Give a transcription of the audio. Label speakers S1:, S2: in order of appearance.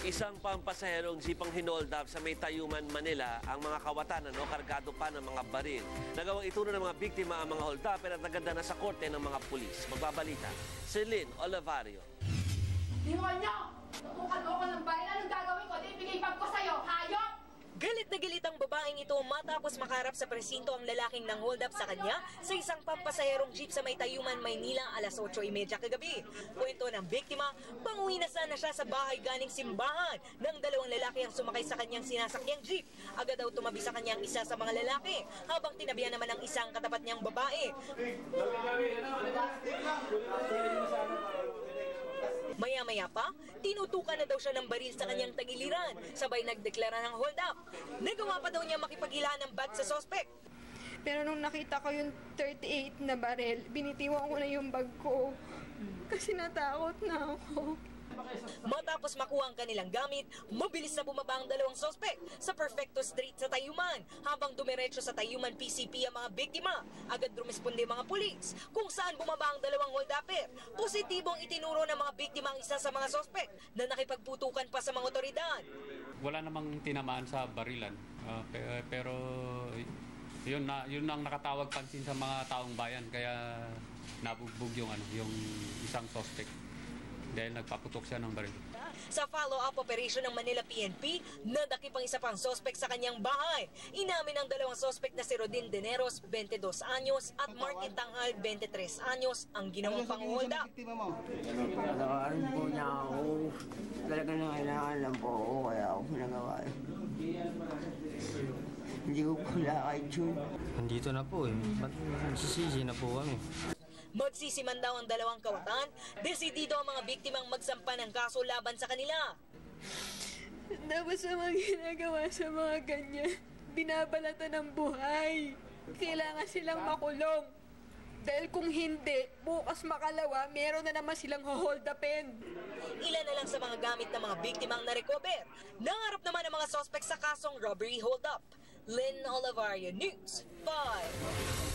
S1: Isang pampasaherong jeep ang hinold up sa may Tayuman, Manila. Ang mga kawatan, kargado pa ng mga baril. Nagawang ituro ng mga biktima ang mga hold up at naganda na sa korte ng mga pulis. Magbabalita, si Lynn Olivario.
S2: Demonyo! Tutukan mo ako ng baril. Anong gagawin ko? Di pinipag ko sa'yo, hayop!
S3: Galit na galit ang babaeng ito matapos makarap sa presinto ang lalaking nang hold up sa kanya sa isang pampasaherong jeep sa may Tayuman, Maynila alas 8:30 kagabi. Kwento ng biktima, panguwi na sana siya sa bahay galing simbahan nang dalawang lalaki ang sumakay sa kanyang sinasakyang jeep. Agad daw tumabi sa kanyang isa sa mga lalaki habang tinabihan naman ang isang katapat niyang babae. Maya-maya pa, tinutukan na daw siya ng baril sa kanyang tagiliran, sabay nagdeklara ng hold up. Nagawa pa daw niya makipaghilaan ng bag sa sospek.
S4: Pero nung nakita ko yung 38 na baril, binitiwan ko na yung bag ko kasi natakot na ako.
S3: Matapos makuha ang kanilang gamit, mabilis na bumaba ang dalawang sospek sa Perfecto Street sa Tayuman. Habang dumiretso sa Tayuman PCP ang mga biktima, agad rumisponde mga pulis kung saan bumaba ang dalawang hold-upper. Positibong itinuro ng mga biktima ang isa sa mga sospek na nakipagputukan pa sa mga otoridad.
S5: Wala namang tinamaan sa barilan, pero yun ang nakatawag pansin sa mga taong bayan, kaya nabugbog yung isang sospek dahil nagpaputok siya ng baril.
S3: Sa follow-up operation ng Manila PNP, nadakip ang isa pang sospek sa kanyang bahay. Inamin ng dalawang sospek na si Rodin Deneros, 22 anyos, at Martin Tanghal, 23 anyos, ang ginawang pang-hold up.
S6: Nakakaan po niya ako. Talaga nangailangan lang po ako, kaya ako pinagawa. Hindi ko pala kahit yun.
S7: Nandito na po eh. Magsisisi na po kami.
S3: Magsisiman daw ang dalawang kawatan, desidido ang mga biktimang magsampa ng kaso laban sa kanila.
S4: Tapos sa mga ginagawa sa mga ganyan, binabalatan ng buhay. Kailangan silang makulong. Dahil kung hindi, bukas makalawa, meron na naman silang hold upin.
S3: Ilan na lang sa mga gamit ng mga biktimang na-recover. Nangarap naman ang mga sospek sa kasong robbery hold up. Lynn Olivario, News 5.